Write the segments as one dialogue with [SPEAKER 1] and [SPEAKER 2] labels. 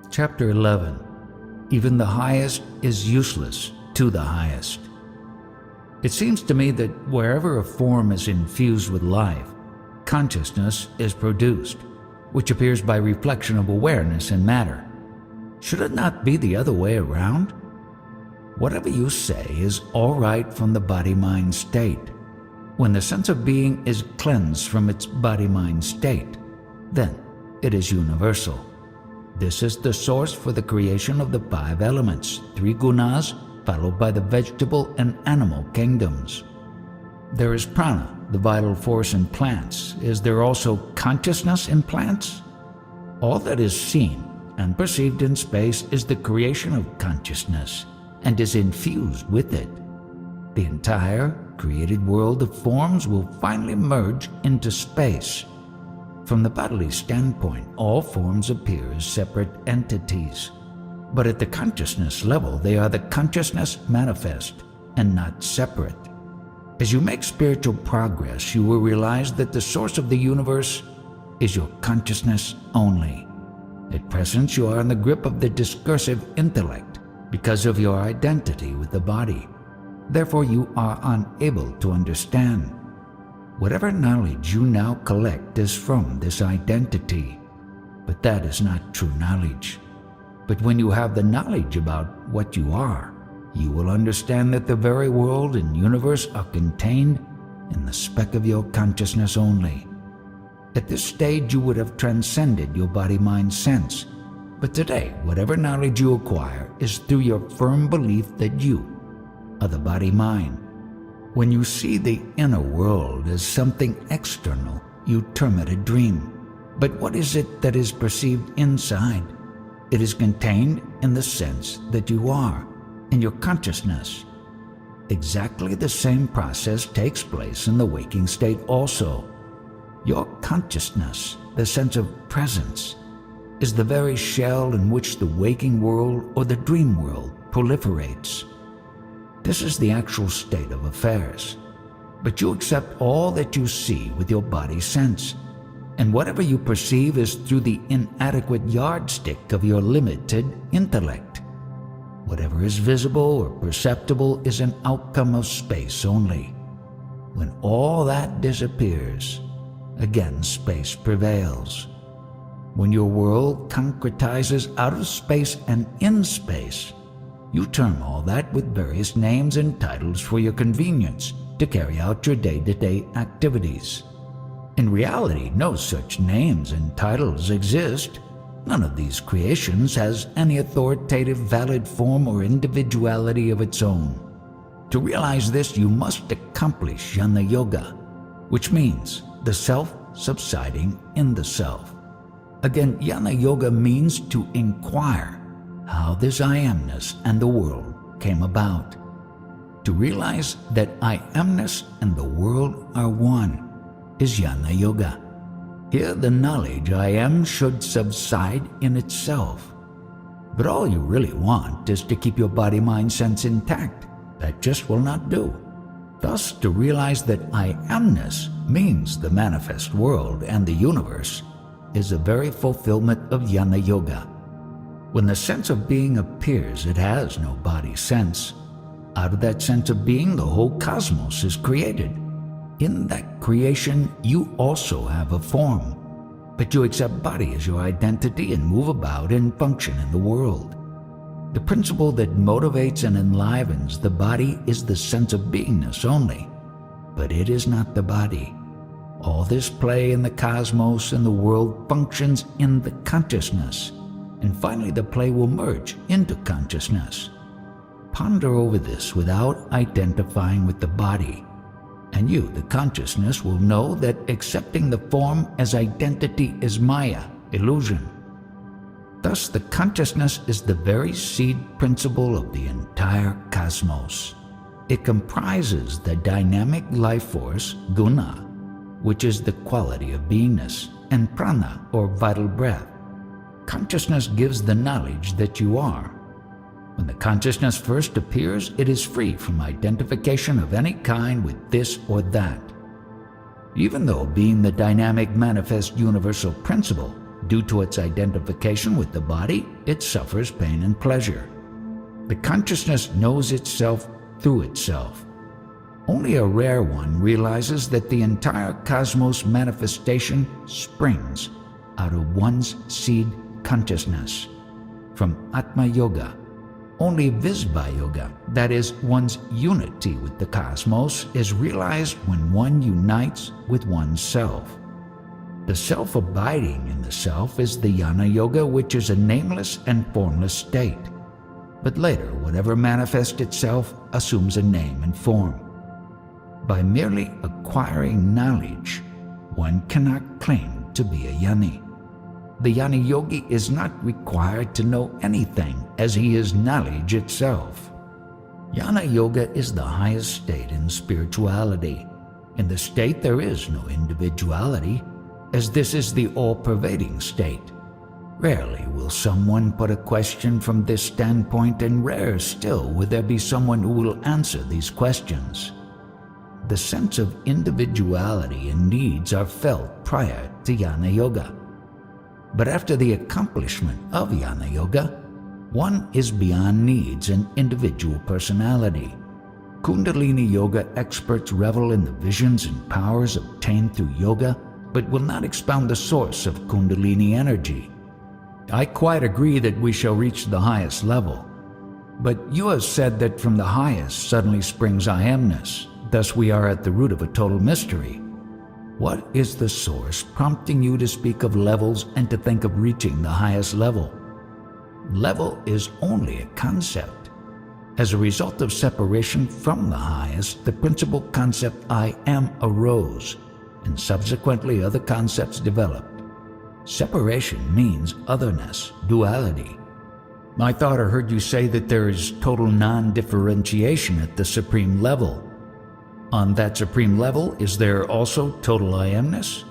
[SPEAKER 1] Chapter 11. Even the highest is useless to the highest. It seems to me that wherever a form is infused with life, consciousness is produced, which appears by reflection of awareness in matter. Should it not be the other way around? Whatever you say is all right from the body-mind state. When the sense of being is cleansed from its body-mind state, then it is universal. This is the source for the creation of the 5 elements, 3 gunas, followed by the vegetable and animal kingdoms. There is prana, the vital force in plants. Is there also consciousness in plants? All that is seen and perceived in space is the creation of consciousness and is infused with it. The entire created world of forms will finally merge into space. From the bodily standpoint, all forms appear as separate entities. But at the consciousness level, they are the consciousness manifest and not separate. As you make spiritual progress, you will realize that the source of the universe is your consciousness only. At present, you are in the grip of the discursive intellect because of your identity with the body. Therefore, you are unable to understand. Whatever knowledge you now collect is from this identity, but that is not true knowledge. But when you have the knowledge about what you are, you will understand that the very world and universe are contained in the speck of your consciousness only. At this stage, you would have transcended your body-mind sense. But today, whatever knowledge you acquire is through your firm belief that you are the body-mind. When you see the inner world as something external, you term it a dream. But what is it that is perceived inside? It is contained in the sense that you are, in your consciousness. Exactly the same process takes place in the waking state also. Your consciousness, the sense of presence, is the very shell in which the waking world or the dream world proliferates. This is the actual state of affairs. But you accept all that you see with your body sense, and whatever you perceive is through the inadequate yardstick of your limited intellect. Whatever is visible or perceptible is an outcome of space only. When all that disappears, again space prevails. When your world concretizes out of space and in space, you term all that with various names and titles for your convenience to carry out your day-to-day activities. In reality, no such names and titles exist. None of these creations has any authoritative, valid form or individuality of its own. To realize this, you must accomplish Jhana Yoga, which means the self subsiding in the self. Again, Jnana Yoga means to inquire how this I amness and the world came about. To realize that I amness and the world are one is Jnana Yoga. Here the knowledge I am should subside in itself. But all you really want is to keep your body-mind sense intact. That just will not do. Thus, to realize that I amness means the manifest world and the universe is the very fulfillment of Jnana Yoga. When the sense of being appears, it has no body sense. Out of that sense of being, the whole cosmos is created. In that creation, you also have a form, but you accept body as your identity and move about and function in the world. The principle that motivates and enlivens the body is the sense of beingness only, but it is not the body. All this play in the cosmos and the world functions in the consciousness, and finally the play will merge into consciousness. Ponder over this without identifying with the body, and you, the consciousness, will know that accepting the form as identity is Maya, illusion. Thus, the consciousness is the very seed principle of the entire cosmos. It comprises the dynamic life force, guna, which is the quality of beingness, and prana, or vital breath. Consciousness gives the knowledge that you are. When the consciousness first appears, it is free from identification of any kind with this or that. Even though being the dynamic manifest universal principle, Due to its identification with the body, it suffers pain and pleasure. The consciousness knows itself through itself. Only a rare one realizes that the entire cosmos manifestation springs out of one's seed consciousness. From Atma Yoga, only Visva Yoga, that is, one's unity with the cosmos, is realized when one unites with oneself. The self abiding in the self is the Jnana Yoga, which is a nameless and formless state. But later, whatever manifests itself assumes a name and form. By merely acquiring knowledge, one cannot claim to be a Jnani. The Jnana Yogi is not required to know anything, as he is knowledge itself. Jnana Yoga is the highest state in spirituality. In the state there is no individuality, as this is the all-pervading state. Rarely will someone put a question from this standpoint, and rare still will there be someone who will answer these questions. The sense of individuality and needs are felt prior to Jnana Yoga. But after the accomplishment of Jnana Yoga, one is beyond needs and individual personality. Kundalini Yoga experts revel in the visions and powers obtained through yoga, but will not expound the source of Kundalini energy. I quite agree that we shall reach the highest level. But you have said that from the highest suddenly springs I amness, thus we are at the root of a total mystery. What is the source prompting you to speak of levels and to think of reaching the highest level? Level is only a concept. As a result of separation from the highest, the principal concept I am arose, and subsequently other concepts developed. Separation means otherness, duality. I thought I heard you say that there is total non-differentiation at the supreme level. On that supreme level, is there also total I amness?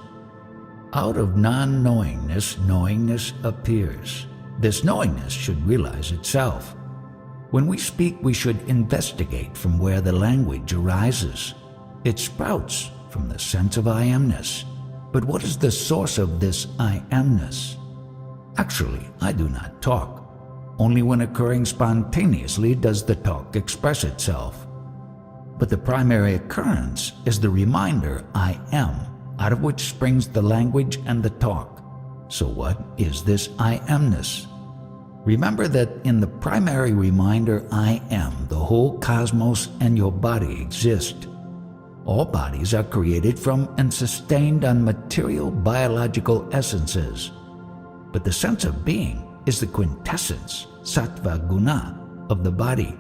[SPEAKER 1] Out of non-knowingness, knowingness appears. This knowingness should realize itself. When we speak, we should investigate from where the language arises. It sprouts from the sense of I amness. But what is the source of this I amness? Actually, I do not talk. Only when occurring spontaneously does the talk express itself. But the primary occurrence is the reminder I am, out of which springs the language and the talk. So what is this I amness? Remember that in the primary reminder I am, the whole cosmos and your body exist. All bodies are created from and sustained on material biological essences. But the sense of being is the quintessence, sattva guna, of the body.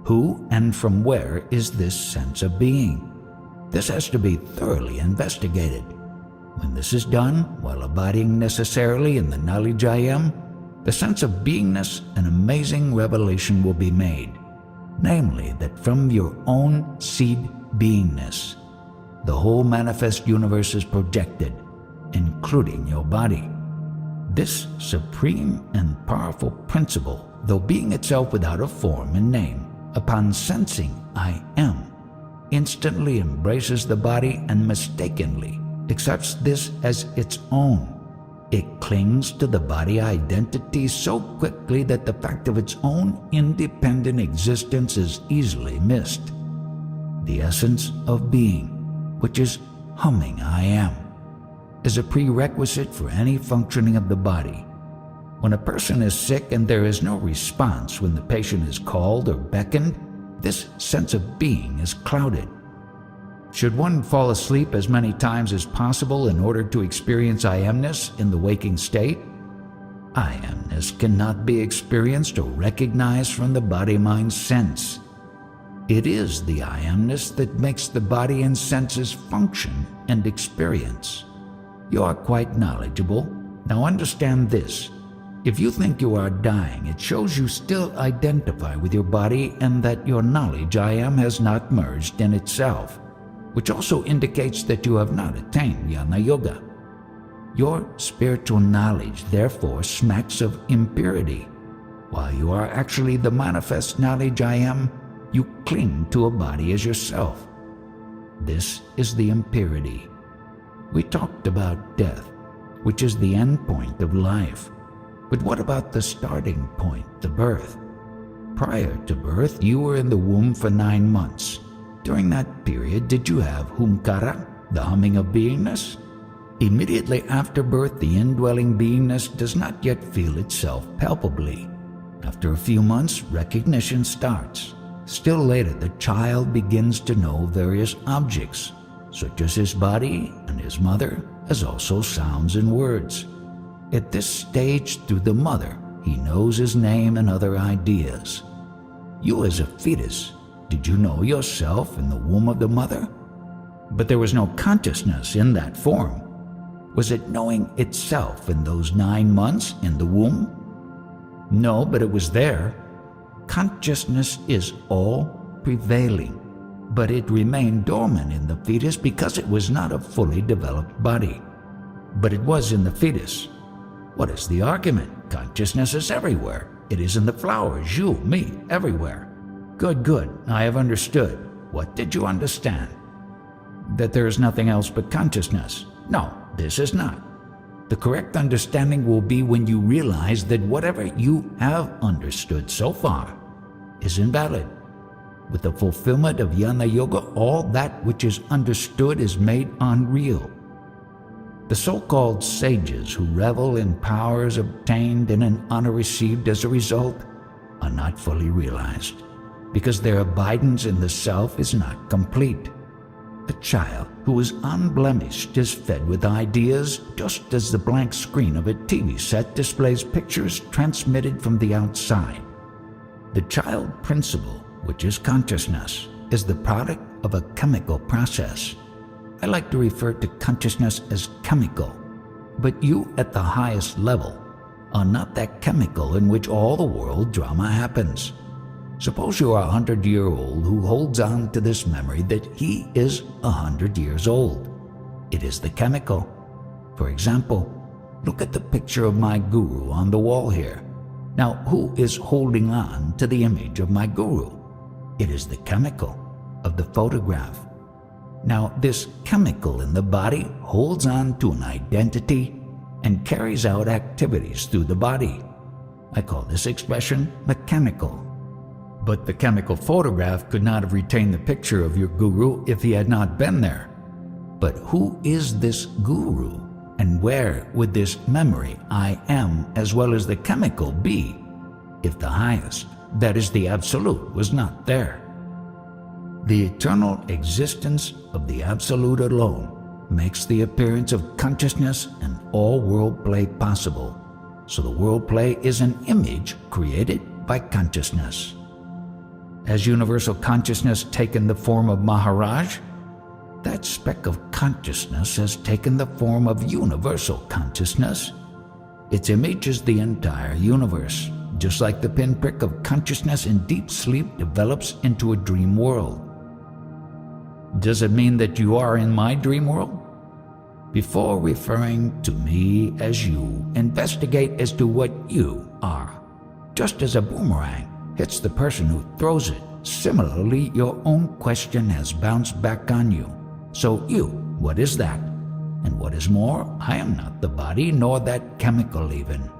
[SPEAKER 1] Who and from where is this sense of being? This has to be thoroughly investigated. When this is done, while abiding necessarily in the knowledge I am, the sense of beingness, an amazing revelation will be made, namely that from your own seed beingness, the whole manifest universe is projected, including your body. This supreme and powerful principle, though being itself without a form and name, upon sensing I am, instantly embraces the body and mistakenly accepts this as its own. It clings to the body identity so quickly that the fact of its own independent existence is easily missed. The essence of being, which is humming I am, is a prerequisite for any functioning of the body. When a person is sick and there is no response when the patient is called or beckoned, this sense of being is clouded. Should one fall asleep as many times as possible in order to experience I amness in the waking state? I amness cannot be experienced or recognized from the body-mind sense. It is the I amness that makes the body and senses function and experience. You are quite knowledgeable. Now understand this. If you think you are dying, it shows you still identify with your body and that your knowledge I am has not merged in itself, which also indicates that you have not attained Jnana Yoga. Your spiritual knowledge therefore smacks of impurity. While you are actually the manifest knowledge I am, you cling to a body as yourself. This is the impurity. We talked about death. which is the end point of life. But what about the starting point, the birth? Prior to birth, you were in the womb for 9 months. During that period, did you have humkara, the humming of beingness? Immediately after birth, the indwelling beingness does not yet feel itself palpably. After a few months, recognition starts. Still later, the child begins to know various objects, such as his body and his mother, as also sounds and words. At this stage, through the mother, he knows his name and other ideas. You as a fetus, did you know yourself in the womb of the mother? But there was no consciousness in that form. Was it knowing itself in those 9 months in the womb? No, but it was there. Consciousness is all prevailing, but it remained dormant in the fetus because it was not a fully developed body. But it was in the fetus. What is the argument? Consciousness is everywhere. It is in the flowers, you, me, everywhere. Good, I have understood. What did you understand? That there is nothing else but consciousness. No, this is not. The correct understanding will be when you realize that whatever you have understood so far is invalid. With the fulfillment of Jnana Yoga, all that which is understood is made unreal. The so-called sages who revel in powers obtained and in honor received as a result are not fully realized, because their abidance in the self is not complete. A child who is unblemished is fed with ideas just as the blank screen of a TV set displays pictures transmitted from the outside. The child principle, which is consciousness, is the product of a chemical process. I like to refer to consciousness as chemical, but you at the highest level are not that chemical in which all the world drama happens. Suppose you are a 100-year-old who holds on to this memory that he is 100 years old. It is the chemical. For example, look at the picture of my guru on the wall here. Now, who is holding on to the image of my guru? It is the chemical of the photograph. Now, this chemical in the body holds on to an identity and carries out activities through the body. I call this expression mechanical. But the chemical photograph could not have retained the picture of your guru if he had not been there. But who is this guru, and where would this memory, I am, as well as the chemical be, if the highest, that is the absolute, was not there? The eternal existence of the absolute alone makes the appearance of consciousness and all world play possible. So the world play is an image created by consciousness. Has universal consciousness taken the form of Maharaj? That speck of consciousness has taken the form of universal consciousness. Its image is the entire universe, just like the pinprick of consciousness in deep sleep develops into a dream world. Does it mean that you are in my dream world? Before referring to me as you, investigate as to what you are. Just as a boomerang hits the person who throws it, similarly your own question has bounced back on you. So you, what is that? And what is more, I am not the body nor that chemical even.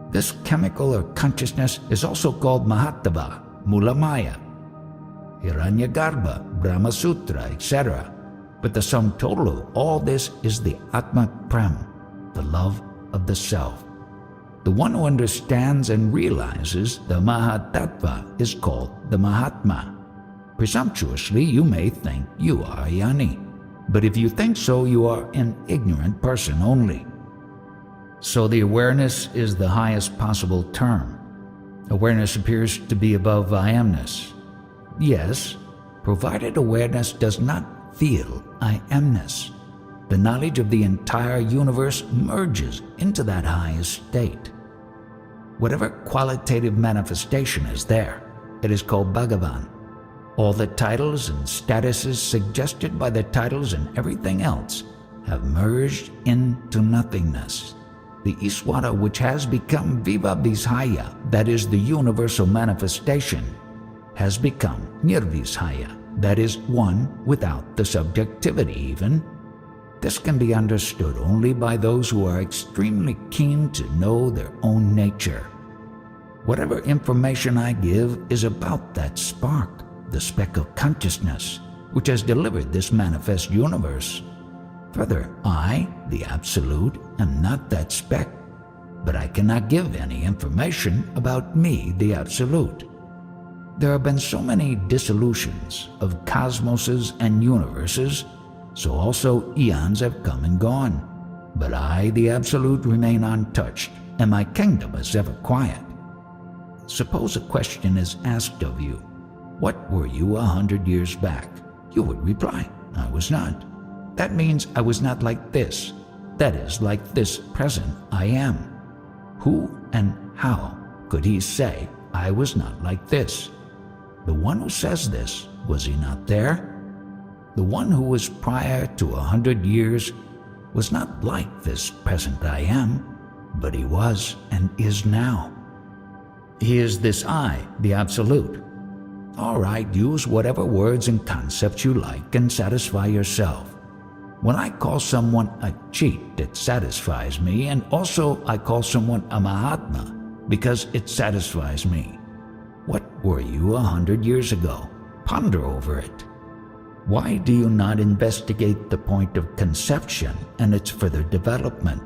[SPEAKER 1] This chemical or consciousness is also called Mahatava, Mulamaya, Hiranyagarbha, Brahma Sutra, etc. But the sum total of all this is the Atma Prem, the love of the self. The one who understands and realizes the Mahatattva is called the Mahatma. Presumptuously, you may think you are a Jnani, but if you think so, you are an ignorant person only. So the awareness is the highest possible term. Awareness appears to be above I amness. Yes, provided awareness does not feel I amness. The knowledge of the entire universe merges into that highest state. Whatever qualitative manifestation is there, it is called Bhagavan. All the titles and statuses suggested by the titles and everything else have merged into nothingness. The Iswara, which has become Viva Vishaya, that is the universal manifestation, has become Nirvishaya, that is one without the subjectivity even. this can be understood only by those who are extremely keen to know their own nature. Whatever information I give is about that spark, the speck of consciousness, which has delivered this manifest universe. Further, I, the Absolute, am not that speck, but I cannot give any information about me, the Absolute. There have been so many dissolutions of cosmoses and universes, so also eons have come and gone. But I, the Absolute, remain untouched, and my kingdom is ever quiet. Suppose a question is asked of you, "What were you 100 years back?" You would reply, "I was not." That means I was not like this. That is, like this present I am. Who and how could he say I was not like this? The one who says this, was he not there? The one who was prior to 100 years was not like this present I am, but he was and is now. He is this I, the Absolute. All right, use whatever words and concepts you like and satisfy yourself. When I call someone a cheat, it satisfies me, and also I call someone a Mahatma because it satisfies me. What were you 100 years ago? Ponder over it. Why do you not investigate the point of conception and its further development?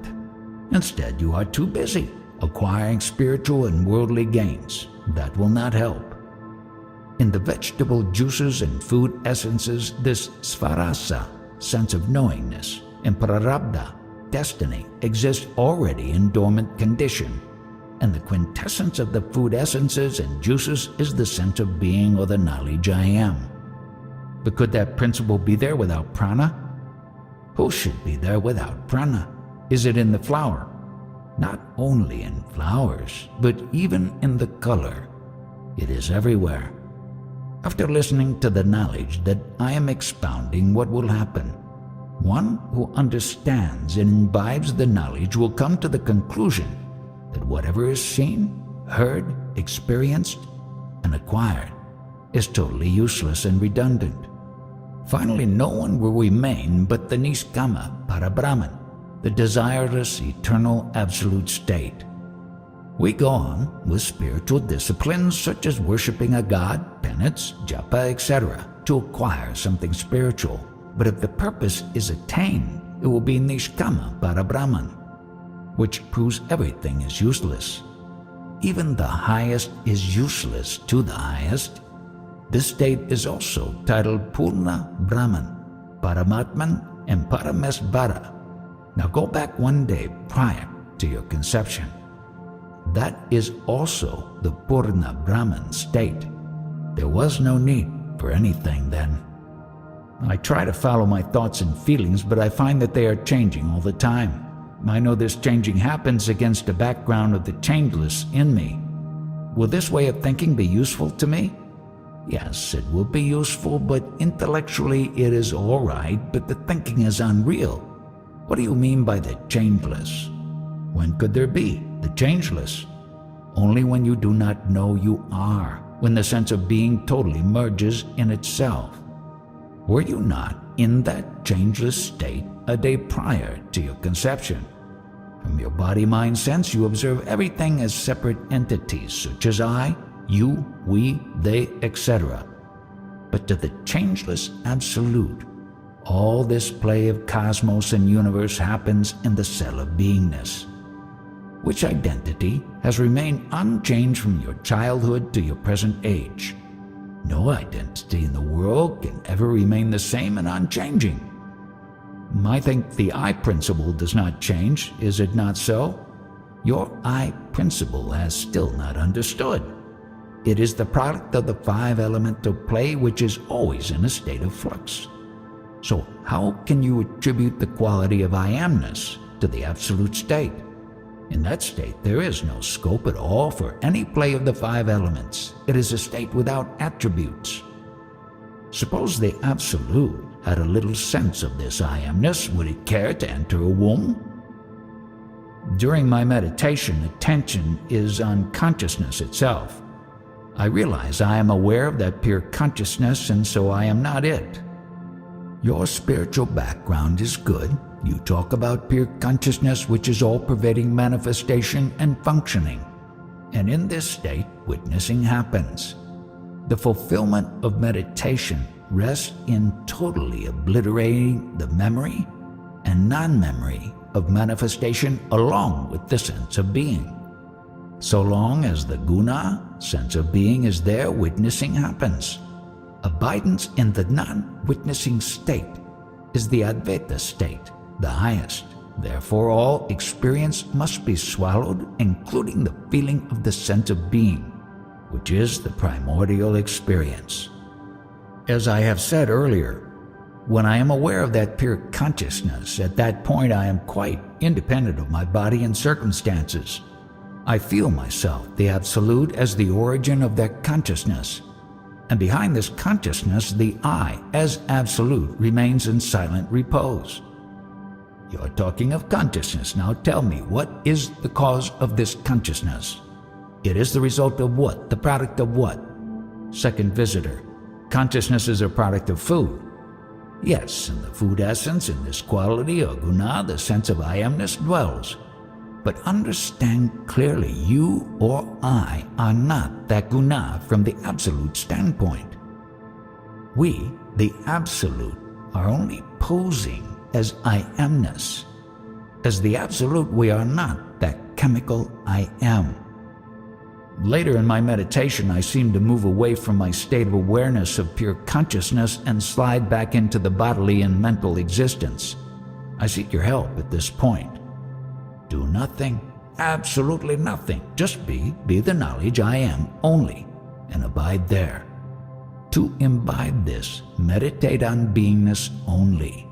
[SPEAKER 1] Instead, you are too busy acquiring spiritual and worldly gains. That will not help. In the vegetable juices and food essences, this svarasa, sense of knowingness, and prarabdha, destiny, exist already in dormant condition, and the quintessence of the food essences and juices is the sense of being or the knowledge I am. But could that principle be there without prana? Who should be there without prana? Is it in the flower? Not only in flowers, but even in the color. It is everywhere. After listening to the knowledge that I am expounding, what will happen? One who understands and imbibes the knowledge will come to the conclusion that whatever is seen, heard, experienced, and acquired is totally useless and redundant. Finally, no one will remain but the Niskama Parabrahman, the desireless, eternal, absolute state. We go on with spiritual disciplines such as worshipping a god, penance, japa, etc. to acquire something spiritual. But if the purpose is attained, it will be Nishkama Parabrahman, which proves everything is useless. Even the highest is useless to the highest. This state is also titled Purna Brahman, Paramatman, and Paramesvara. Now go back one day prior to your conception. That is also the Purna Brahman state. There was no need for anything then. I try to follow my thoughts and feelings, but I find that they are changing all the time. I know this changing happens against the background of the changeless in me. Will this way of thinking be useful to me? Yes, it will be useful, but intellectually it is all right, but the thinking is unreal. What do you mean by the changeless? When could there be the changeless? Only when you do not know you are, when the sense of being totally merges in itself. Were you not in that changeless state a day prior to your conception? From your body-mind sense, you observe everything as separate entities, such as I, you, we, they, etc. But to the changeless Absolute, all this play of cosmos and universe happens in the cell of beingness. Which identity has remained unchanged from your childhood to your present age? No identity in the world can ever remain the same and unchanging. I think the I principle does not change, is it not so? Your I principle has still not understood. It is the product of the five elemental play which is always in a state of flux. So how can you attribute the quality of I amness to the absolute state? In that state, there is no scope at all for any play of the five elements. It is a state without attributes. Suppose the Absolute had a little sense of this I amness, would it care to enter a womb? During my meditation, attention is on consciousness itself. I realize I am aware of that pure consciousness, and so I am not it. Your spiritual background is good, you talk about pure consciousness, which is all-pervading manifestation and functioning. And in this state, witnessing happens. The fulfillment of meditation rests in totally obliterating the memory and non-memory of manifestation along with the sense of being. So long as the guna, sense of being, is there, witnessing happens. Abidance in the non-witnessing state is the Advaita state, the highest. Therefore, all experience must be swallowed, including the feeling of the sense of being, which is the primordial experience. As I have said earlier, when I am aware of that pure consciousness, at that point I am quite independent of my body and circumstances. I feel myself, the Absolute, as the origin of that consciousness. And behind this consciousness, the I, as Absolute, remains in silent repose. You're talking of consciousness. Now tell me, what is the cause of this consciousness? It is the result of what? The product of what? Second visitor. Consciousness is a product of food. Yes, in the food essence, in this quality or guna, the sense of I amness dwells. But understand clearly, you or I are not that guna from the Absolute standpoint. We, the Absolute, are only posing as I amness. As the Absolute, we are not that chemical I am. Later in my meditation, I seem to move away from my state of awareness of pure consciousness and slide back into the bodily and mental existence. I seek your help at this point. Do nothing, absolutely nothing. Just be the knowledge I am only, and abide there. To imbibe this, meditate on beingness only.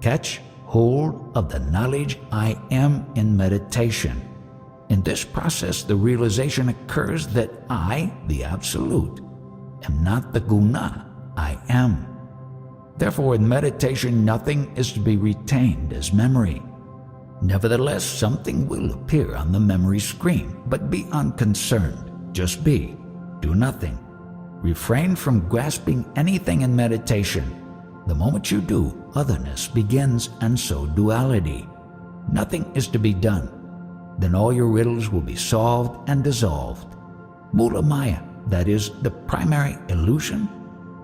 [SPEAKER 1] Catch hold of the knowledge I am in meditation. In this process, the realization occurs that I, the Absolute, am not the guna I am. Therefore, in meditation, nothing is to be retained as memory. Nevertheless, something will appear on the memory screen, but be unconcerned. Just be. Do nothing. Refrain from grasping anything in meditation. The moment you do, otherness begins, and so duality. Nothing is to be done. Then all your riddles will be solved and dissolved. Mula Maya, that is, the primary illusion,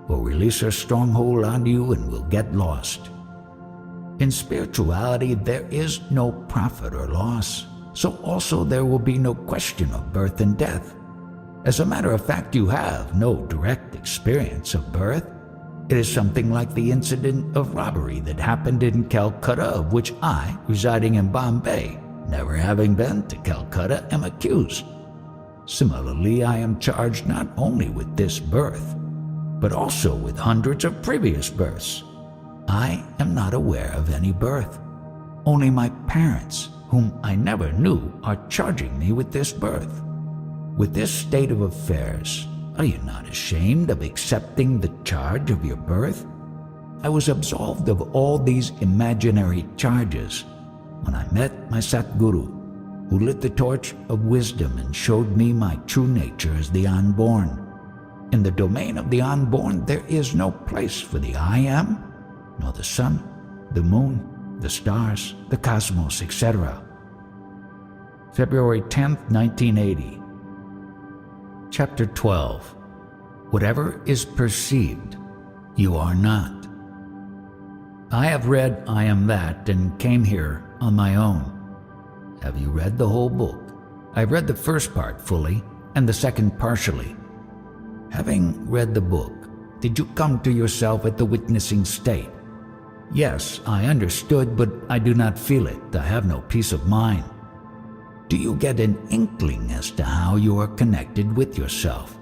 [SPEAKER 1] will release her stronghold on you and will get lost. In spirituality, there is no profit or loss, so also there will be no question of birth and death. As a matter of fact, you have no direct experience of birth. It is something like the incident of robbery that happened in Calcutta, of which I, residing in Bombay, never having been to Calcutta, am accused. Similarly, I am charged not only with this birth, but also with hundreds of previous births. I am not aware of any birth. Only my parents, whom I never knew, are charging me with this birth. With this state of affairs, are you not ashamed of accepting the charge of your birth? I was absolved of all these imaginary charges when I met my Satguru, who lit the torch of wisdom and showed me my true nature as the unborn. In the domain of the unborn, there is no place for the I am, nor the sun, the moon, the stars, the cosmos, etc. February 10th, 1980. Chapter 12. Whatever is perceived, you are not. I have read I Am That and came here on my own. Have you read the whole book? I've read the first part fully and the second partially. Having read the book, did you come to yourself at the witnessing state? Yes, I understood, but I do not feel it. I have no peace of mind. Do you get an inkling as to how you are connected with yourself?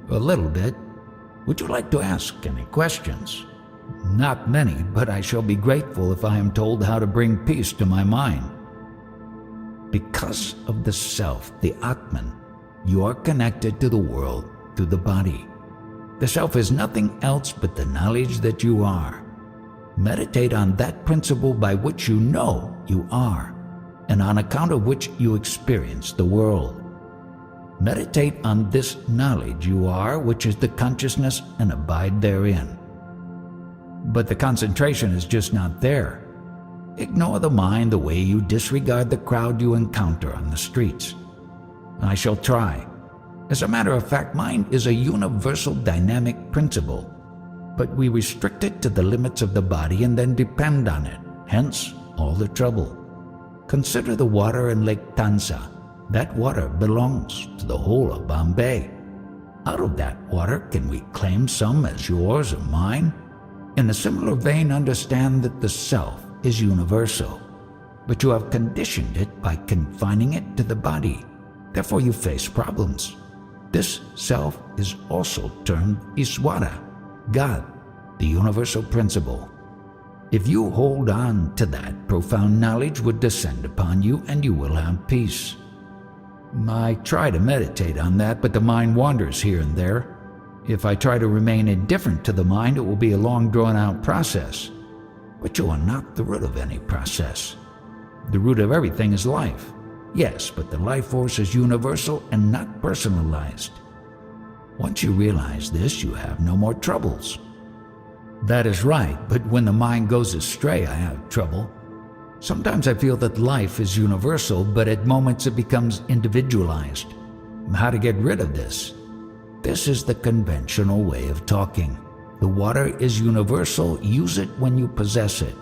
[SPEAKER 1] A little bit. Would you like to ask any questions? Not many, but I shall be grateful if I am told how to bring peace to my mind. Because of the self, the Atman, you are connected to the world through the body. The self is nothing else but the knowledge that you are. Meditate on that principle by which you know you are, and on account of which you experience the world. Meditate on this knowledge you are, which is the consciousness, and abide therein. But the concentration is just not there. Ignore the mind the way you disregard the crowd you encounter on the streets. I shall try. As a matter of fact, mind is a universal dynamic principle, but we restrict it to the limits of the body and then depend on it, hence all the trouble. Consider the water in Lake Tansa. That water belongs to the whole of Bombay. Out of that water, can we claim some as yours or mine? In a similar vein, understand that the self is universal, but you have conditioned it by confining it to the body. Therefore you face problems. This self is also termed Iswara, God, the universal principle. If you hold on to that, profound knowledge would descend upon you and you will have peace. I try to meditate on that, but the mind wanders here and there. If I try to remain indifferent to the mind, it will be a long drawn-out process. But you are not the root of any process. The root of everything is life. Yes, but the life force is universal and not personalized. Once you realize this, you have no more troubles. That is right, but when the mind goes astray, I have trouble. Sometimes I feel that life is universal, but at moments it becomes individualized. How to get rid of this? This is the conventional way of talking. The water is universal, use it when you possess it.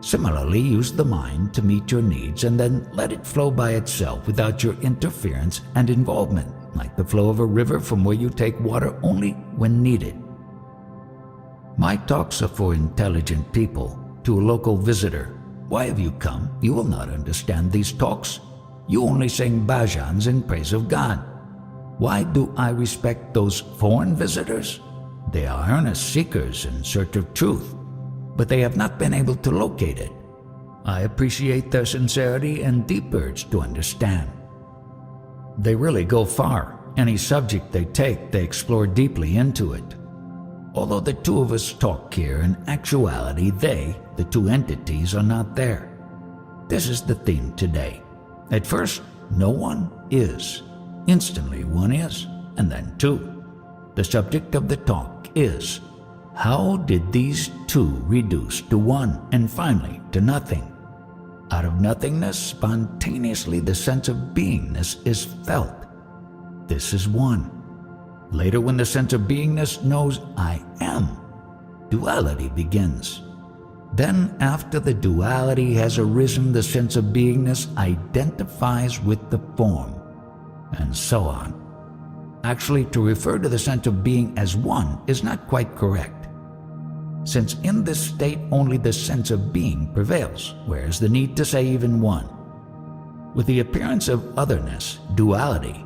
[SPEAKER 1] Similarly, use the mind to meet your needs and then let it flow by itself without your interference and involvement, like the flow of a river from where you take water only when needed. My talks are for intelligent people. To a local visitor, "Why have you come? You will not understand these talks. You only sing bhajans in praise of God." Why do I respect those foreign visitors? They are earnest seekers in search of truth, but they have not been able to locate it. I appreciate their sincerity and deep urge to understand. They really go far. Any subject they take, they explore deeply into it. Although the two of us talk here, in actuality they, the two entities, are not there. This is the theme today. At first, no one is. Instantly one is, and then two. The subject of the talk is, how did these two reduce to one and finally to nothing? Out of nothingness, spontaneously the sense of beingness is felt. This is one. Later, when the sense of beingness knows I am, duality begins. Then, after the duality has arisen, the sense of beingness identifies with the form, and so on. Actually, to refer to the sense of being as one is not quite correct, since in this state only the sense of being prevails, whereas the need to say even one. With the appearance of otherness, duality,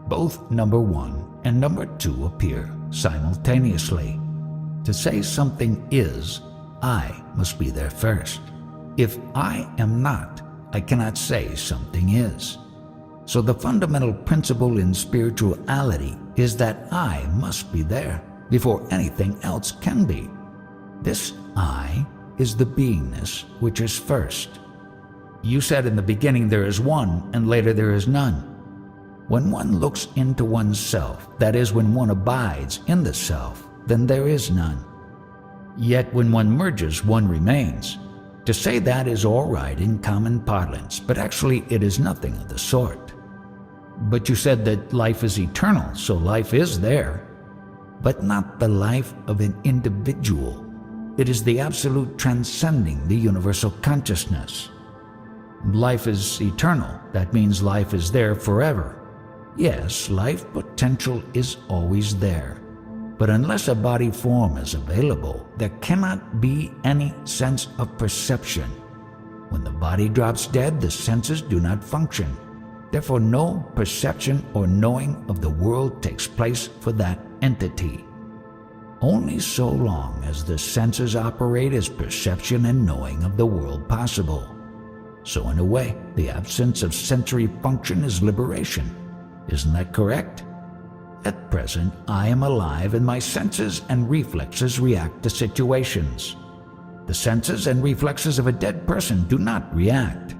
[SPEAKER 1] both number one and number two appear simultaneously. To say something is, I must be there first. If I am not, I cannot say something is. So the fundamental principle in spirituality is that I must be there before anything else can be. This I is the beingness which is first. You said in the beginning there is one and later there is none. When one looks into oneself, that is, when one abides in the self, then there is none. Yet when one merges, one remains. To say that is all right in common parlance, but actually it is nothing of the sort. But you said that life is eternal, so life is there, but not the life of an individual. It is the absolute transcending the universal consciousness. Life is eternal. That means life is there forever. Yes, life potential is always there, but unless a body form is available, there cannot be any sense of perception. When the body drops dead, the senses do not function. Therefore, no perception or knowing of the world takes place for that entity. Only so long as the senses operate is perception and knowing of the world possible. So in a way, the absence of sensory function is liberation. Isn't that correct? At present, I am alive and my senses and reflexes react to situations. The senses and reflexes of a dead person do not react.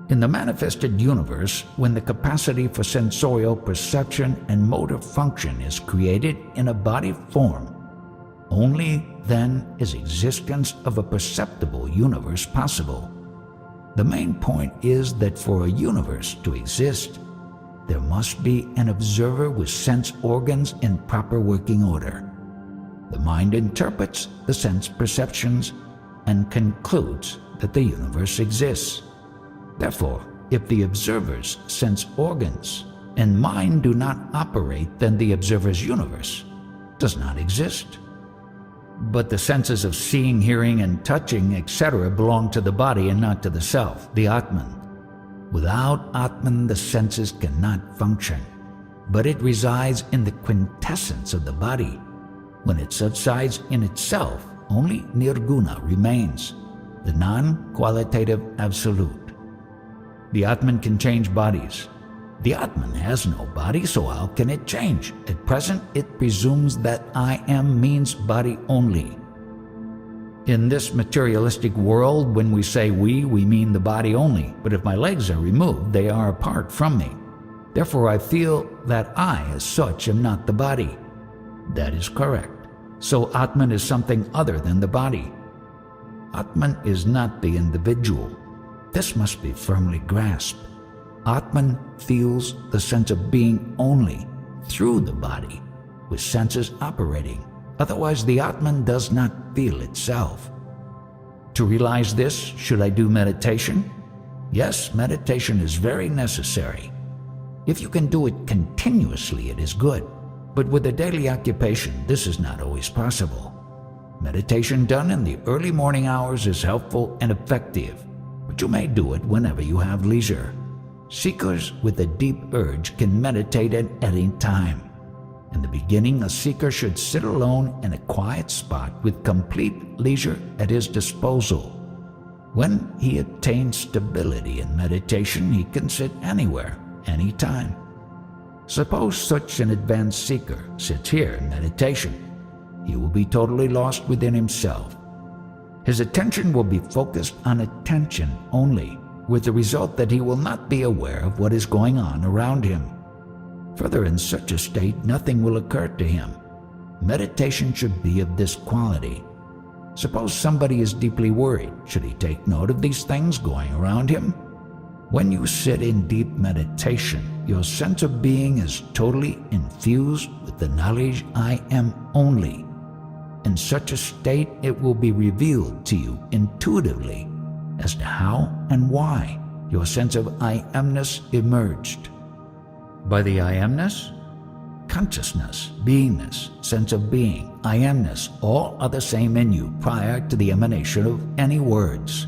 [SPEAKER 1] In the manifested universe, when the capacity for sensorial perception and motor function is created in a body form, Only then is existence of a perceptible universe possible. The main point is that for a universe to exist, there must be an observer with sense organs in proper working order. The mind interprets the sense perceptions and concludes that the universe exists. Therefore, if the observer's sense organs and mind do not operate, then the observer's universe does not exist. But the senses of seeing, hearing, and touching, etc. belong to the body and not to the self, the Atman. Without Atman, the senses cannot function, but it resides in the quintessence of the body. When it subsides in itself, only Nirguna remains, the non-qualitative absolute. The Atman can change bodies. The Atman has no body, so how can it change? At present, it presumes that I am means body only. In this materialistic world, when we say we mean the body only. But if my legs are removed, they are apart from me. Therefore, I feel that I, as such, am not the body. That is correct. So Atman is something other than the body. Atman is not the individual. This must be firmly grasped. Atman feels the sense of being only through the body, with senses operating. Otherwise, the Atman does not feel itself. To realize this, should I do meditation? Yes, meditation is very necessary. If you can do it continuously, it is good. But with a daily occupation, this is not always possible. Meditation done in the early morning hours is helpful and effective, but you may do it whenever you have leisure. Seekers with a deep urge can meditate at any time. In the beginning, a seeker should sit alone in a quiet spot with complete leisure at his disposal. When he attains stability in meditation, he can sit anywhere, anytime. Suppose such an advanced seeker sits here in meditation. He will be totally lost within himself. His attention will be focused on attention only, with the result that he will not be aware of what is going on around him. Further, in such a state, nothing will occur to him. Meditation should be of this quality. Suppose somebody is deeply worried. Should he take note of these things going around him? When you sit in deep meditation, your sense of being is totally infused with the knowledge I am only. In such a state, it will be revealed to you intuitively as to how and why your sense of I amness emerged. By the I amness, consciousness, beingness, sense of being, I amness, all are the same in you prior to the emanation of any words.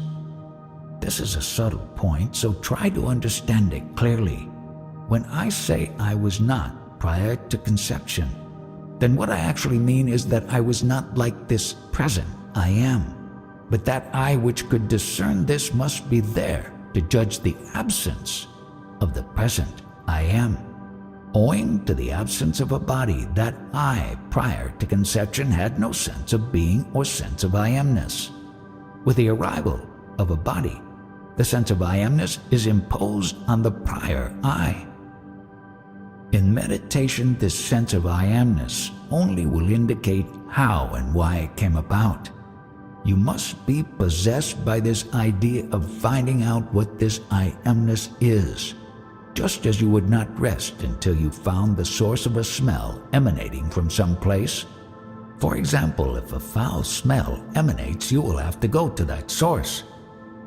[SPEAKER 1] This is a subtle point, so try to understand it clearly. When I say I was not prior to conception, then what I actually mean is that I was not like this present I am, but that I which could discern this must be there to judge the absence of the present I am. Owing to the absence of a body, that I, prior to conception, had no sense of being or sense of I amness. With the arrival of a body, the sense of I amness is imposed on the prior I. In meditation, this sense of I amness only will indicate how and why it came about. You must be possessed by this idea of finding out what this I amness is, just as you would not rest until you found the source of a smell emanating from some place. For example, if a foul smell emanates, you will have to go to that source.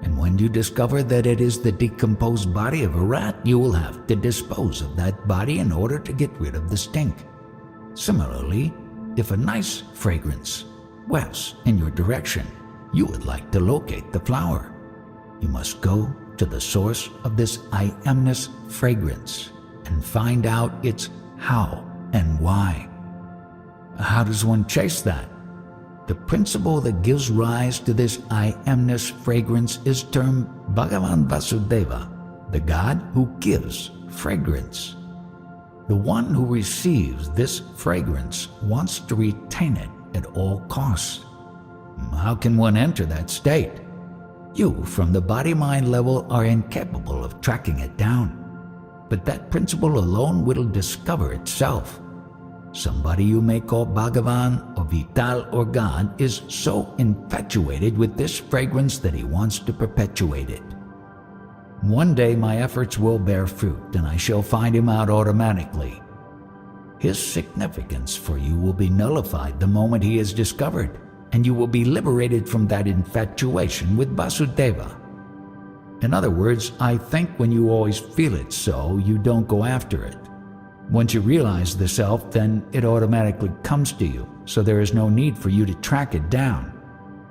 [SPEAKER 1] And when you discover that it is the decomposed body of a rat, you will have to dispose of that body in order to get rid of the stink. Similarly, if a nice fragrance wafts in your direction, you would like to locate the flower. You must go to the source of this I amness fragrance and find out its how and why. How does one chase that? The principle that gives rise to this I amness fragrance is termed Bhagavan Vasudeva, the God who gives fragrance. The one who receives this fragrance wants to retain it at all costs. How can one enter that state? You, from the body-mind level, are incapable of tracking it down. But that principle alone will discover itself. Somebody you may call Bhagavan or Vital or God is so infatuated with this fragrance that he wants to perpetuate it. One day my efforts will bear fruit and I shall find him out automatically. His significance for you will be nullified the moment he is discovered, and you will be liberated from that infatuation with Vasudeva. In other words, I think when you always feel it so, you don't go after it. Once you realize the self, then it automatically comes to you, so there is no need for you to track it down.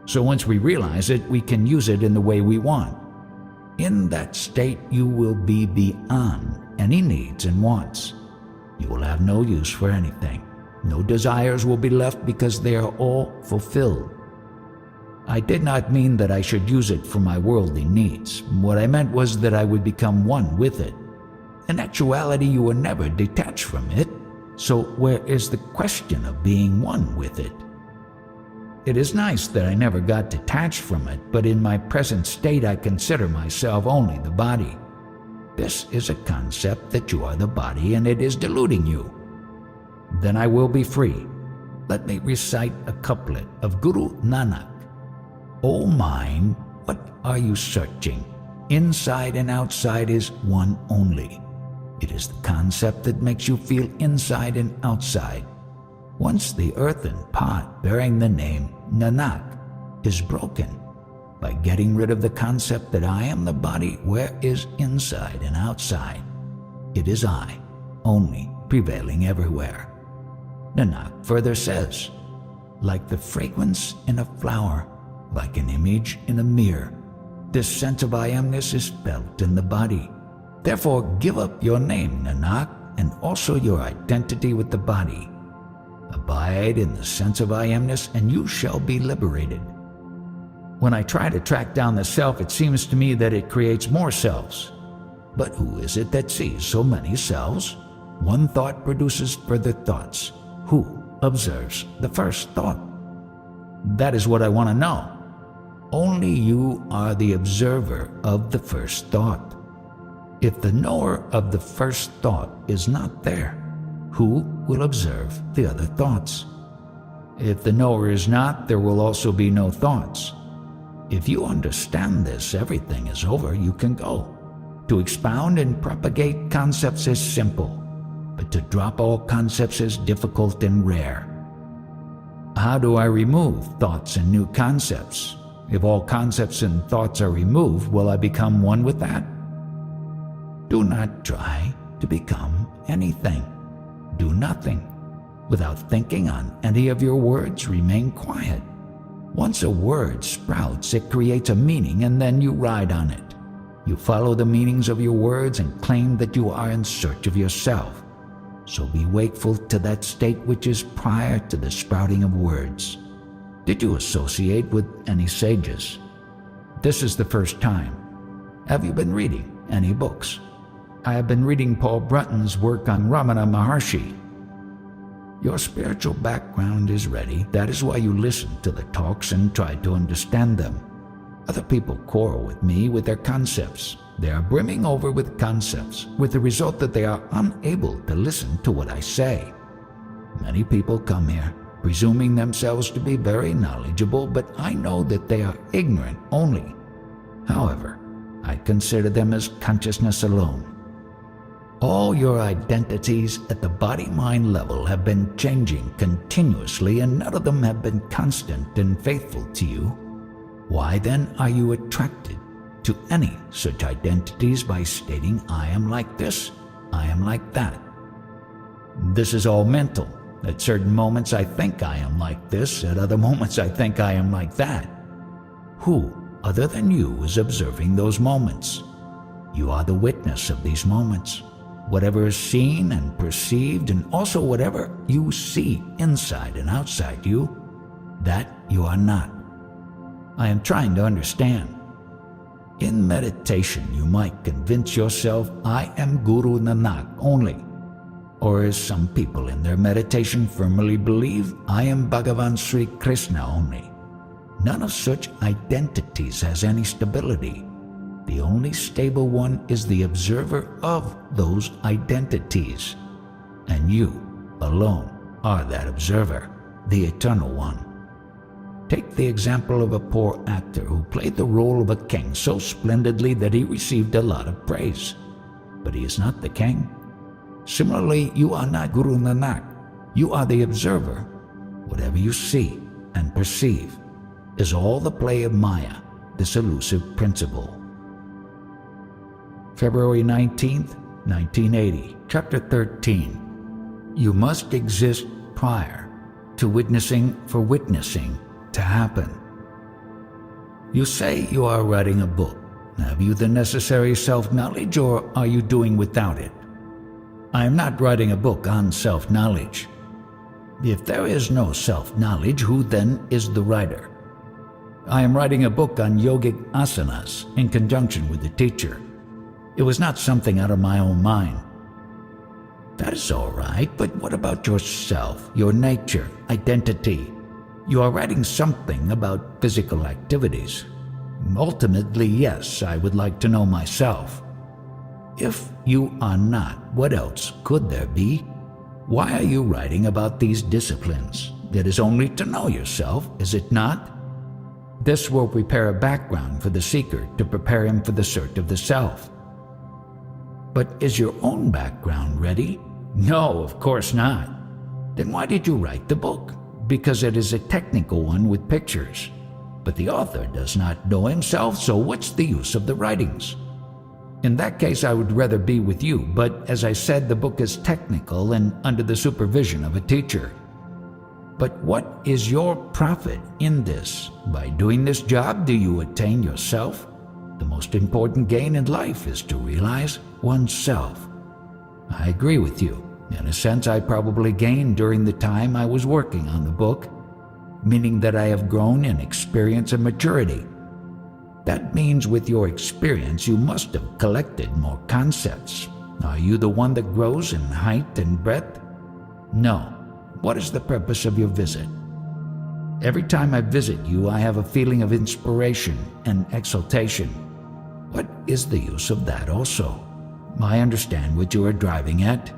[SPEAKER 1] So once we realize it, we can use it in the way we want. In that state, you will be beyond any needs and wants. You will have no use for anything. No desires will be left because they are all fulfilled. I did not mean that I should use it for my worldly needs. What I meant was that I would become one with it. In actuality, you were never detached from it, so where is the question of being one with it? It is nice that I never got detached from it, but in my present state I consider myself only the body. This is a concept that you are the body and it is deluding you. Then I will be free. Let me recite a couplet of Guru Nanak. O mind, what are you searching? Inside and outside is one only. It is the concept that makes you feel inside and outside. Once the earthen pot bearing the name Nanak is broken, by getting rid of the concept that I am the body, where is inside and outside? It is I, only, prevailing everywhere. Nanak further says, like the fragrance in a flower, like an image in a mirror, this sense of I amness is felt in the body. Therefore give up your name, Nanak, and also your identity with the body. Abide in the sense of I amness, and you shall be liberated. When I try to track down the self, it seems to me that it creates more selves. But who is it that sees so many selves? One thought produces further thoughts. Who observes the first thought? That is what I want to know. Only you are the observer of the first thought. If the knower of the first thought is not there, who will observe the other thoughts? If the knower is not, there will also be no thoughts. If you understand this, everything is over, you can go. To expound and propagate concepts is simple, but to drop all concepts is difficult and rare. How do I remove thoughts and new concepts? If all concepts and thoughts are removed, will I become one with that? Do not try to become anything. Do nothing. Without thinking on any of your words, remain quiet. Once a word sprouts, it creates a meaning and then you ride on it. You follow the meanings of your words and claim that you are in search of yourself. So be wakeful to that state which is prior to the sprouting of words. Did you associate with any sages? This is the first time. Have you been reading any books? I have been reading Paul Brunton's work on Ramana Maharshi. Your spiritual background is ready. That is why you listen to the talks and try to understand them. Other people quarrel with me with their concepts. They are brimming over with concepts, with the result that they are unable to listen to what I say. Many people come here, presuming themselves to be very knowledgeable, but I know that they are ignorant only. However, I consider them as consciousness alone. All your identities at the body-mind level have been changing continuously, and none of them have been constant and faithful to you. Why then are you attracted to any such identities by stating, I am like this, I am like that? This is all mental. At certain moments I think I am like this, at other moments I think I am like that. Who, other than you, is observing those moments? You are the witness of these moments. Whatever is seen and perceived, and also whatever you see inside and outside you, that you are not. I am trying to understand. In meditation, you might convince yourself, I am Guru Nanak only. Or as some people in their meditation firmly believe, I am Bhagavan Sri Krishna only. None of such identities has any stability. The only stable one is the observer of those identities, and you alone. are that observer, the Eternal One. Take the example of a poor actor who played the role of a king so splendidly that he received a lot of praise. But he is not the king. Similarly, you are not Guru Nanak. You are the observer. Whatever you see and perceive is all the play of Maya, this elusive principle. February 19th, 1980, Chapter 13. You must exist prior to witnessing for witnessing to happen. You say you are writing a book. Have you the necessary self-knowledge, or are you doing without it? I am not writing a book on self-knowledge. If there is no self-knowledge, who then is the writer? I am writing a book on yogic asanas in conjunction with the teacher. It was not something out of my own mind. That is all right, but what about yourself, your nature, identity? You are writing something about physical activities. Ultimately, yes, I would like to know myself. If you are not, what else could there be? Why are you writing about these disciplines? It is only to know yourself, is it not? This will prepare a background for the seeker to prepare him for the search of the self. But is your own background ready? No, of course not. Then why did you write the book? Because it is a technical one with pictures. But the author does not know himself, so what's the use of the writings? In that case, I would rather be with you, but as I said, the book is technical and under the supervision of a teacher. But what is your profit in this? By doing this job, do you attain yourself? The most important gain in life is to realize oneself. I agree with you. In a sense, I probably gained during the time I was working on the book, meaning that I have grown in experience and maturity. That means with your experience, you must have collected more concepts. Are you the one that grows in height and breadth? No. What is the purpose of your visit? Every time I visit you, I have a feeling of inspiration and exaltation. What is the use of that also? I understand what you are driving at.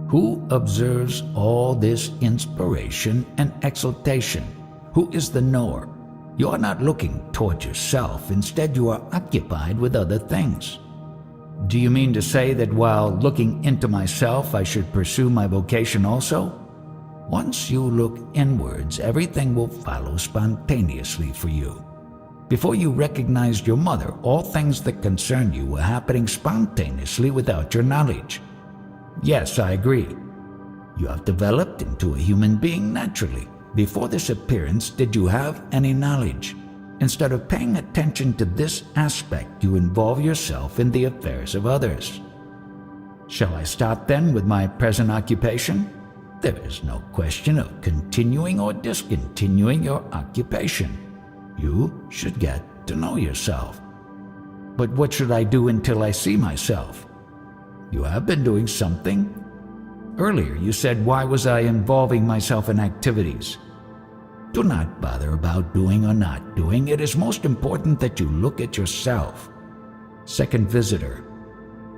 [SPEAKER 1] Who observes all this inspiration and exaltation? Who is the knower? You are not looking toward yourself. Instead, you are occupied with other things. Do you mean to say that while looking into myself, I should pursue my vocation also? Once you look inwards, everything will follow spontaneously for you. Before you recognized your mother, all things that concerned you were happening spontaneously without your knowledge. Yes, I agree. You have developed into a human being naturally. Before this appearance, did you have any knowledge? Instead of paying attention to this aspect, you involve yourself in the affairs of others. Shall I stop then with my present occupation? There is no question of continuing or discontinuing your occupation. You should get to know yourself. But what should I do until I see myself? You have been doing something. Earlier you said, why was I involving myself in activities? Do not bother about doing or not doing. It is most important that you look at yourself. Second visitor.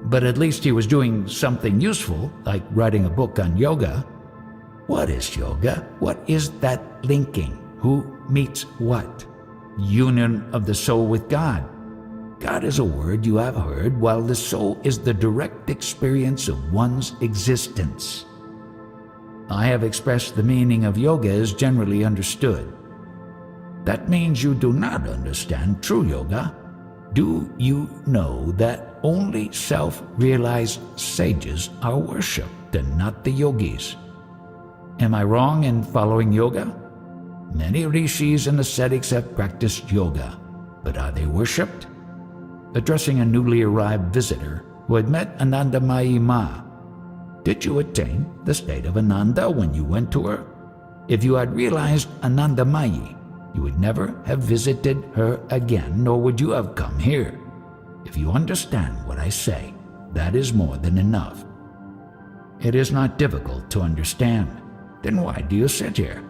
[SPEAKER 1] But at least he was doing something useful, like writing a book on yoga. What is yoga? What is that linking? Who meets what? Union of the soul with God. God is a word you have heard, while the soul is the direct experience of one's existence. I have expressed the meaning of yoga as generally understood. That means you do not understand true yoga. Do you know that only self-realized sages are worshipped and not the yogis? Am I wrong in following yoga? Many rishis and ascetics have practiced yoga, but are they worshipped? Addressing a newly arrived visitor who had met Anandamayi Ma, did you attain the state of Ananda when you went to her? If you had realized Anandamayi, you would never have visited her again, nor would you have come here. If you understand what I say, that is more than enough. It is not difficult to understand. Then why do you sit here?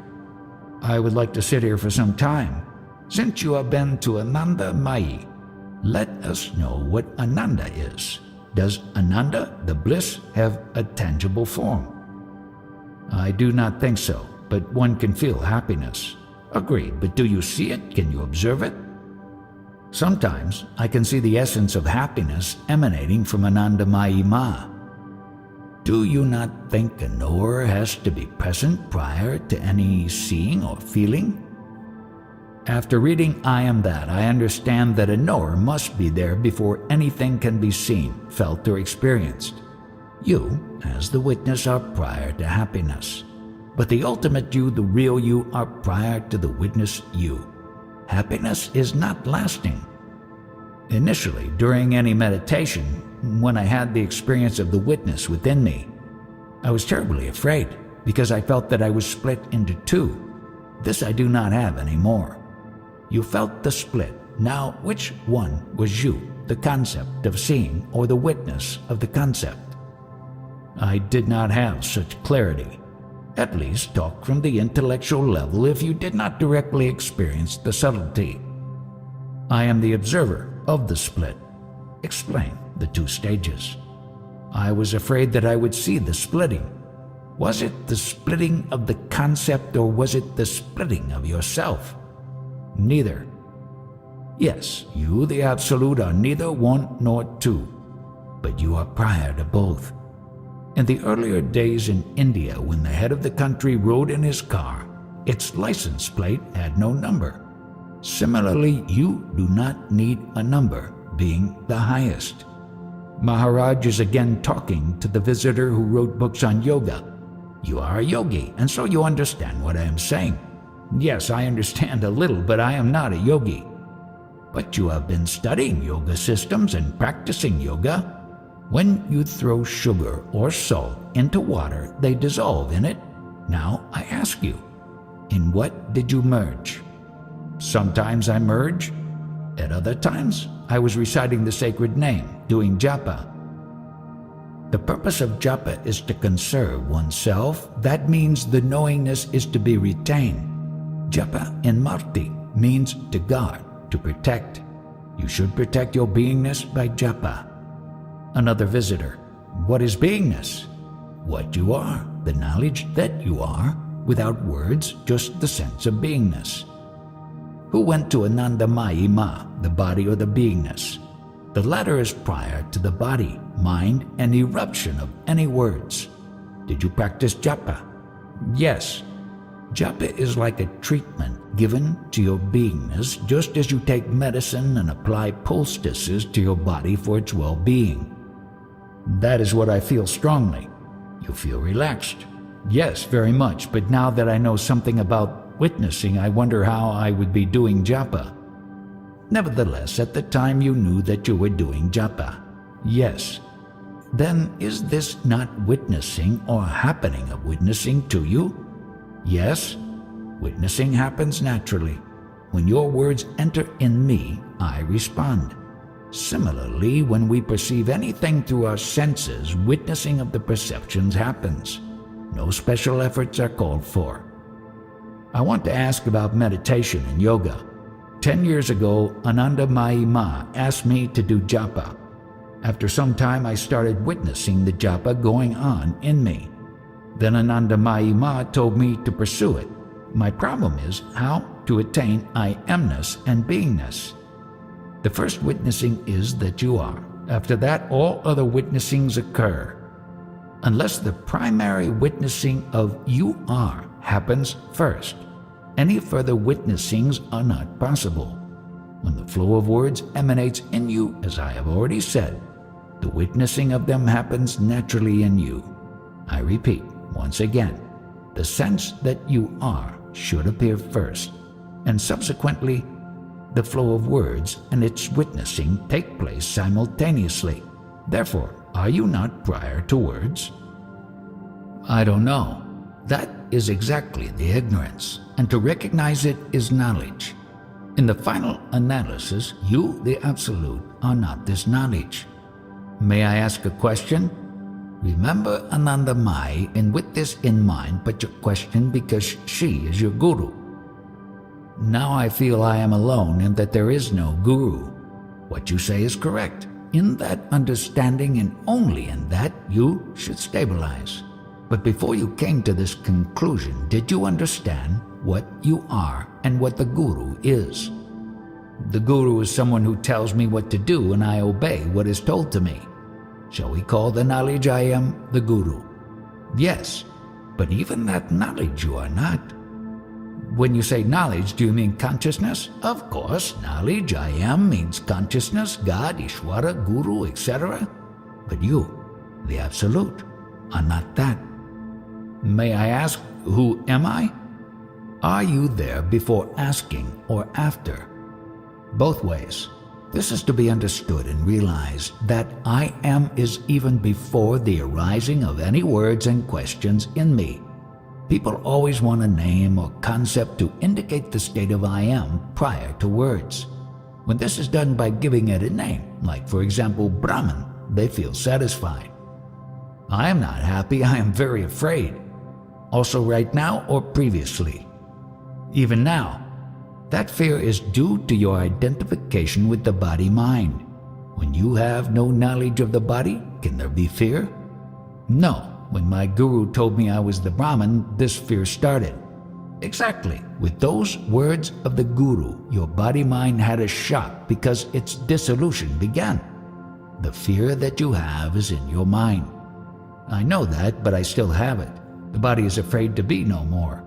[SPEAKER 1] I would like to sit here for some time. Since you have been to Anandamayi, let us know what Ananda is. Does Ananda, the bliss, have a tangible form? I do not think so, but one can feel happiness. Agreed, but do you see it? Can you observe it? Sometimes I can see the essence of happiness emanating from Anandamayi Ma. Do you not think a knower has to be present prior to any seeing or feeling? After reading I Am That, I understand that a knower must be there before anything can be seen, felt, or experienced. You, as the witness, are prior to happiness. But the ultimate you, the real you, are prior to the witness you. Happiness is not lasting. Initially, during any meditation, when I had the experience of the witness within me, I was terribly afraid because I felt that I was split into two. This I do not have anymore. You felt the split. Now, which one was you, the concept of seeing or the witness of the concept? I did not have such clarity. At least talk from the intellectual level if you did not directly experience the subtlety. I am the observer of the split. Explain the two stages. I was afraid that I would see the splitting. Was it the splitting of the concept or was it the splitting of yourself? Neither. Yes, you, the Absolute, are neither one nor two, but you are prior to both. In the earlier days in India, when the head of the country rode in his car, its license plate had no number. Similarly, you do not need a number, being the highest. Maharaj is again talking to the visitor who wrote books on yoga. You are a yogi, and so you understand what I am saying. Yes, I understand a little, but I am not a yogi. But you have been studying yoga systems and practicing yoga. When you throw sugar or salt into water, they dissolve in it. Now I ask you, in what did you merge? Sometimes I merge. At other times, I was reciting the sacred name, doing japa. The purpose of japa is to conserve oneself. That means the knowingness is to be retained. Japa in Marti means to guard, to protect. You should protect your beingness by japa. Another visitor. What is beingness? What you are, the knowledge that you are, without words, just the sense of beingness. Who went to Anandamayi Ma, the body or the beingness? The latter is prior to the body, mind, and eruption of any words. Did you practice japa? Yes. Japa is like a treatment given to your beingness, just as you take medicine and apply poultices to your body for its well-being. That is what I feel strongly. You feel relaxed. Yes, very much, but now that I know something about witnessing, I wonder how I would be doing japa. Nevertheless, at the time you knew that you were doing japa. Yes. Then is this not witnessing or happening of witnessing to you? Yes. Witnessing happens naturally. When your words enter in me, I respond. Similarly, when we perceive anything through our senses, witnessing of the perceptions happens. No special efforts are called for. I want to ask about meditation and yoga. 10 years ago, Anandamayi Ma asked me to do japa. After some time, I started witnessing the japa going on in me. Then Anandamayi Ma told me to pursue it. My problem is how to attain I amness and beingness. The first witnessing is that you are. After that, all other witnessings occur. Unless the primary witnessing of you are happens first, any further witnessings are not possible. When the flow of words emanates in you, as I have already said, the witnessing of them happens naturally in you. I repeat, once again, the sense that you are should appear first, and subsequently, the flow of words and its witnessing take place simultaneously. Therefore, are you not prior to words? I don't know. That is exactly the ignorance, and to recognize it is knowledge. In the final analysis, you, the Absolute, are not this knowledge. May I ask a question? Remember Anandamayi, and with this in mind, put your question because she is your guru. Now I feel I am alone and that there is no guru. What you say is correct. In that understanding and only in that, you should stabilize. But before you came to this conclusion, did you understand what you are and what the Guru is? The Guru is someone who tells me what to do and I obey what is told to me. Shall we call the knowledge I am the Guru? Yes, but even that knowledge you are not. When you say knowledge, do you mean consciousness? Of course, knowledge I am means consciousness, God, Ishvara, Guru, etc. But you, the Absolute, are not that. May I ask, who am I? Are you there before asking or after? Both ways. This is to be understood and realized that I am is even before the arising of any words and questions in me. People always want a name or concept to indicate the state of I am prior to words. When this is done by giving it a name, like for example Brahman, they feel satisfied. I am not happy, I am very afraid. Also right now or previously. Even now, that fear is due to your identification with the body-mind. When you have no knowledge of the body, can there be fear? No. When my guru told me I was the Brahman, this fear started. Exactly. With those words of the guru, your body-mind had a shock because its dissolution began. The fear that you have is in your mind. I know that, but I still have it. The body is afraid to be no more.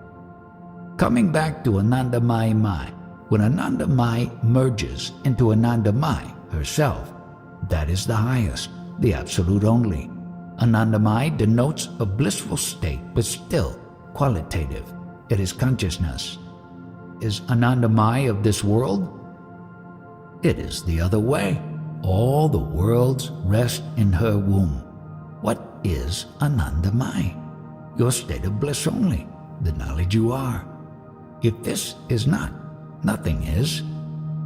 [SPEAKER 1] Coming back to Anandamayi, when Anandamayi merges into Anandamayi herself, that is the highest, the Absolute only. Anandamayi denotes a blissful state, but still qualitative. It is consciousness. Is Anandamayi of this world? It is the other way. All the worlds rest in her womb. What is Anandamayi? Your state of bliss only, the knowledge you are. If this is not, nothing is.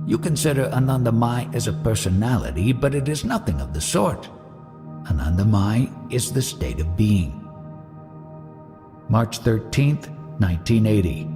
[SPEAKER 1] You consider Anandamayi as a personality, but it is nothing of the sort. Anandamayi is the state of being. March 13th, 1980.